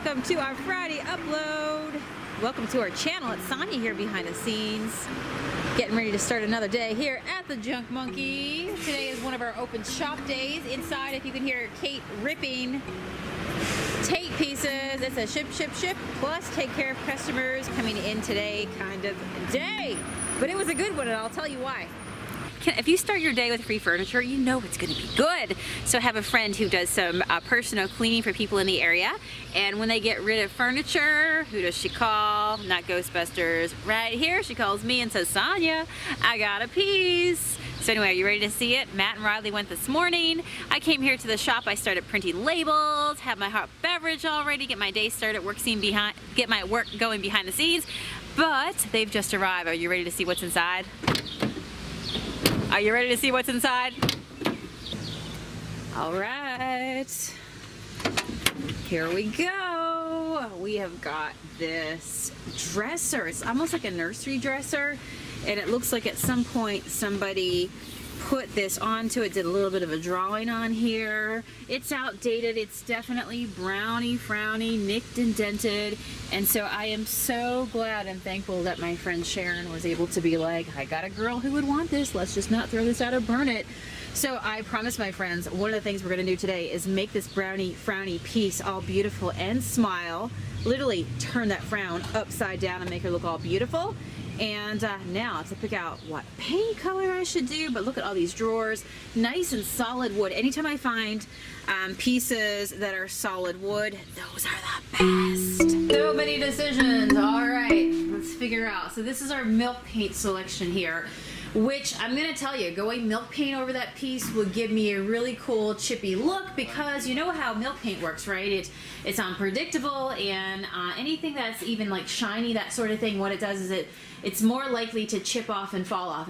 welcome to our Friday upload. Welcome to our channel. It's Sonia here behind the scenes. Getting ready to start another day here at the Junk Monkey. Today is one of our open shop days. Inside, if you can hear Kate ripping tape pieces, it's a ship, plus take care of customers coming in today kind of day. But it was a good one, and I'll tell you why. If you start your day with free furniture, you know it's going to be good. So I have a friend who does some personal cleaning for people in the area. And when they get rid of furniture, who does she call? Not Ghostbusters. Right here, she calls me and says, Sonia, I got a piece. So anyway, are you ready to see it? Matt and Riley went this morning. I came here to the shop. I started printing labels, have my hot beverage all ready, get my day started, get my work going behind the scenes. But they've just arrived. Are you ready to see what's inside? Are you ready to see what's inside? All right, here we go. We have got this dresser. It's almost like a nursery dresser, and it looks like at some point somebody put this onto it, did a little bit of a drawing on here. It's outdated. It's definitely browny, frowny, nicked and dented. And so I am so glad and thankful that my friend Sharon was able to be like, I got a girl who would want this. Let's just not throw this out or burn it. So I promised my friends, one of the things we're gonna do today is make this browny, frowny piece all beautiful and smile. Literally turn that frown upside down and make her look all beautiful. And now to pick out what paint color I should do, but look at all these drawers, nice and solid wood. Anytime I find pieces that are solid wood, those are the best. So many decisions. All right, let's figure out. So this is our milk paint selection here, which I'm gonna tell you, going milk paint over that piece would give me a really cool chippy look, because you know how milk paint works, right? It's unpredictable, and anything that's even like shiny, that sort of thing, what it does is it's more likely to chip off and fall off.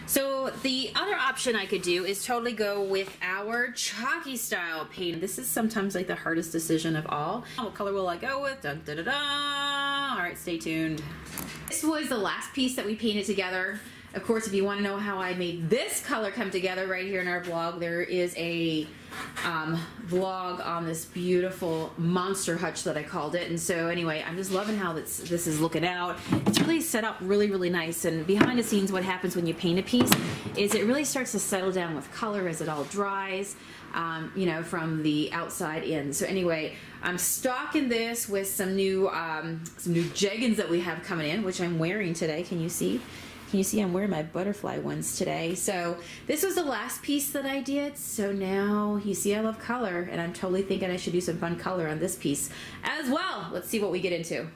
So the other option I could do is totally go with our chalky style paint. This is sometimes like the hardest decision of all. What color will I go with? Dun, da, da, da. All right, stay tuned. This was the last piece that we painted together. Of course, if you want to know how I made this color come together, right here in our vlog, there is a vlog on this beautiful monster hutch that I called it. And so anyway, I'm just loving how this is looking out. It's really set up really, really nice. And behind the scenes, what happens when you paint a piece is it really starts to settle down with color as it all dries, you know, from the outside in. So anyway, I'm stocking this with some new jeggings that we have coming in, which I'm wearing today. Can you see? Can you see I'm wearing my butterfly ones today? So this was the last piece that I did. So now you see I love color, and I'm totally thinking I should do some fun color on this piece as well. Let's see what we get into.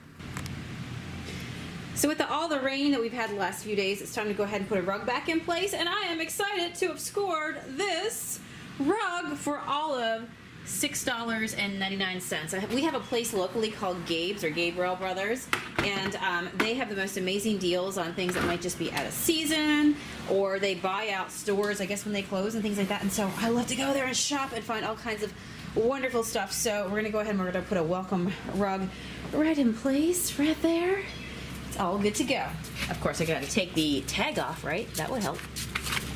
So with all the rain that we've had the last few days, it's time to go ahead and put a rug back in place. And I am excited to have scored this rug for all of $6.99. We have a place locally called Gabe's, or Gabriel Brothers, and they have the most amazing deals on things that might just be out of season, or they buy out stores, I guess, when they close and things like that. And so I love to go there and shop and find all kinds of wonderful stuff. So we're gonna go ahead and we're gonna put a welcome rug right in place, right there. It's all good to go. Of course, I gotta take the tag off, right? That would help.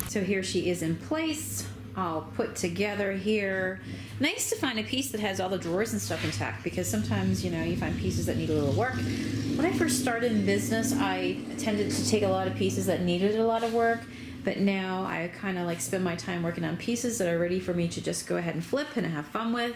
So here she is in place, all put together here. Nice to find a piece that has all the drawers and stuff intact, because sometimes, you know, you find pieces that need a little work. When I first started in business, I tended to take a lot of pieces that needed a lot of work, but now I kind of like spend my time working on pieces that are ready for me to just go ahead and flip and have fun with,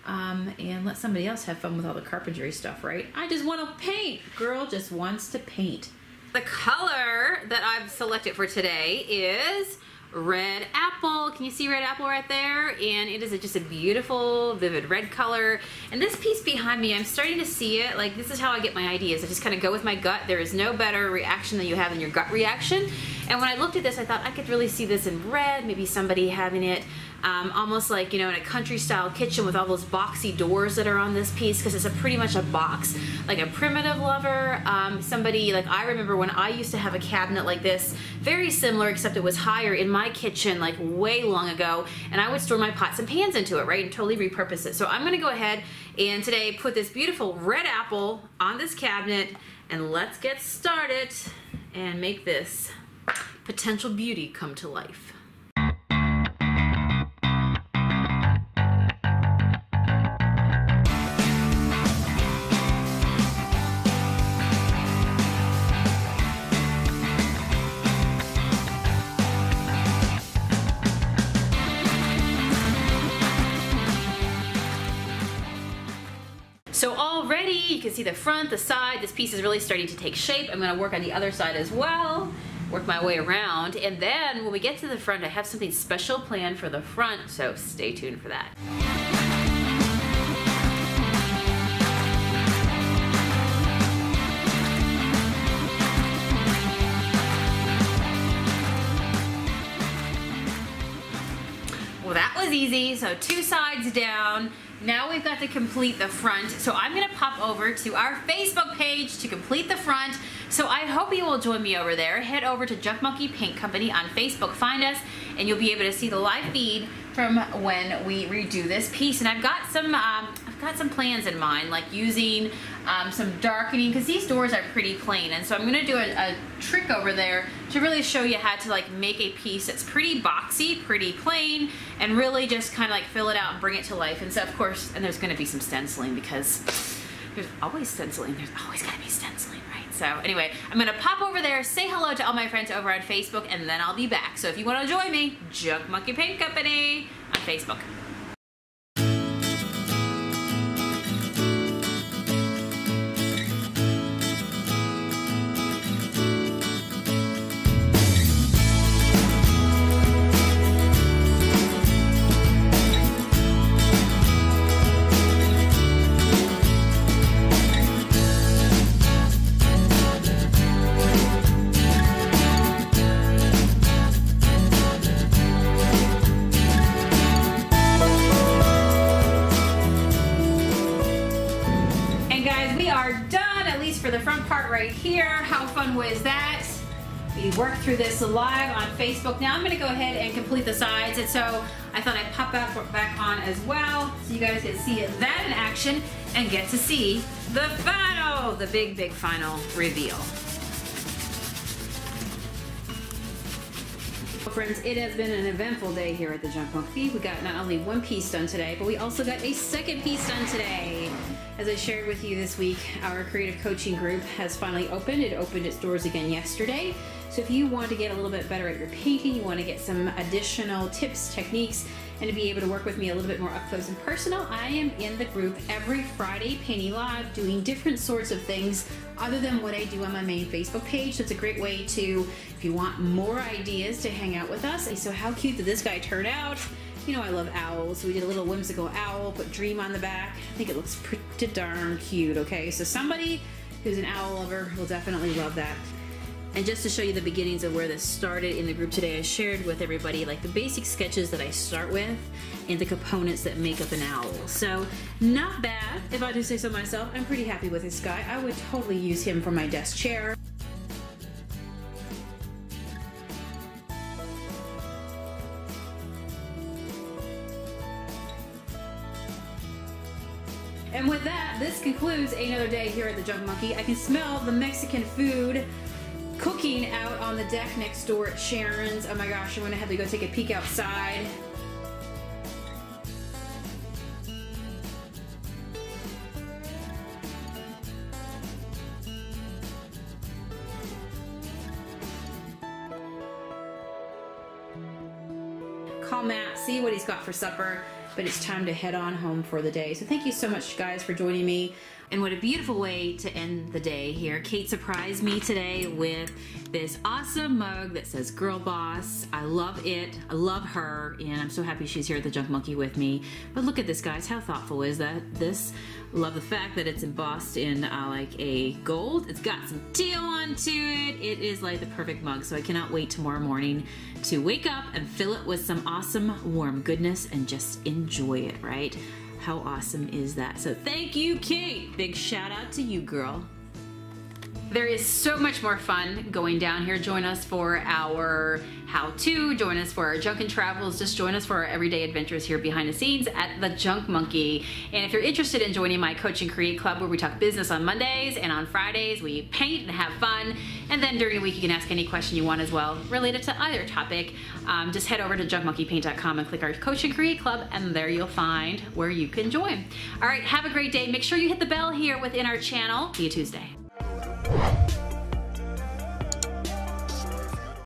and let somebody else have fun with all the carpentry stuff, right? I just want to paint. Girl just wants to paint. The color that I've selected for today is Red Apple. Can you see Red Apple right there? And it is just a beautiful, vivid red color. And this piece behind me, I'm starting to see it. Like, this is how I get my ideas. I just kind of go with my gut. There is no better reaction than you have in your gut reaction. And when I looked at this, I thought I could really see this in red. Maybe somebody having it almost like, you know, in a country style kitchen with all those boxy doors that are on this piece, because it's pretty much a box, like a primitive lover. Somebody, like, I remember when I used to have a cabinet like this, very similar, except it was higher in my kitchen, like way long ago, and I would store my pots and pans into it, right, and totally repurpose it. So I'm gonna go ahead and today put this beautiful red apple on this cabinet, and let's get started and make this potential beauty come to life. ready. You can see the front, the side. This piece is really starting to take shape. I'm gonna work on the other side as well, work my way around, and then when we get to the front, I have something special planned for the front, so stay tuned for that. Well, that was easy. So 2 sides down. Now we've got to complete the front. So I'm gonna pop over to our Facebook page to complete the front. So I hope you will join me over there. Head over to Junk Monkey Paint Company on Facebook, find us, and you'll be able to see the live feed from when we redo this piece. And I've got some plans in mind, like using some darkening, because these doors are pretty plain. And so I'm gonna do a trick over there to really show you how to like make a piece that's pretty boxy, pretty plain, and really just kind of like fill it out and bring it to life. And so of course, and there's gonna be some stenciling, because there's always stenciling, there's always gotta be stenciling, right? So anyway, I'm gonna pop over there, say hello to all my friends over on Facebook, and then I'll be back. So if you wanna join me, Junk Monkey Paint Company on Facebook. For the front part right here. How fun was that? We worked through this live on Facebook. Now I'm going to go ahead and complete the sides, and so I thought I'd pop back on as well so you guys can see that in action and get to see the final, the big final reveal. Friends, it has been an eventful day here at the Junk Monkey. We got not only one piece done today, but we also got a second piece done today. As I shared with you this week, our creative coaching group has finally opened. It opened its doors again yesterday. So if you want to get a little bit better at your painting, you want to get some additional tips, techniques, and to be able to work with me a little bit more up close and personal, I am in the group every Friday painting live, doing different sorts of things other than what I do on my main Facebook page. So it's a great way to, if you want more ideas, to hang out with us. So how cute did this guy turn out? You know I love owls, so we did a little whimsical owl, put Dream on the back. I think it looks pretty darn cute, okay? So somebody who's an owl lover will definitely love that. And just to show you the beginnings of where this started in the group today, I shared with everybody like the basic sketches that I start with and the components that make up an owl. So not bad, if I do say so myself. I'm pretty happy with this guy. I would totally use him for my desk chair. And with that, this concludes another day here at the Junk Monkey. I can smell the Mexican food cooking out on the deck next door at Sharon's. Oh my gosh, I'm gonna have to go take a peek outside. Call Matt, see what he's got for supper, but it's time to head on home for the day. So thank you so much, guys, for joining me. And what a beautiful way to end the day here. Kate surprised me today with this awesome mug that says Girl Boss. I love it. I love her, and I'm so happy she's here at the Junk Monkey with me. But look at this, guys. How thoughtful is that? Love the fact that it's embossed in like a gold. It's got some teal onto it. It is like the perfect mug, so I cannot wait tomorrow morning to wake up and fill it with some awesome warm goodness and just enjoy it, right? How awesome is that? So thank you, Kate. Big shout out to you, girl. There is so much more fun going down here. Join us for our how-to, join us for our junk and travels, just join us for our everyday adventures here behind the scenes at the Junk Monkey. And if you're interested in joining my Coach and Create Club, where we talk business on Mondays and on Fridays, we paint and have fun. And then during the week, you can ask any question you want as well, related to either topic. Just head over to junkmonkeypaint.com and click our Coach and Create Club, and there you'll find where you can join. All right, have a great day. Make sure you hit the bell here within our channel. See you Tuesday.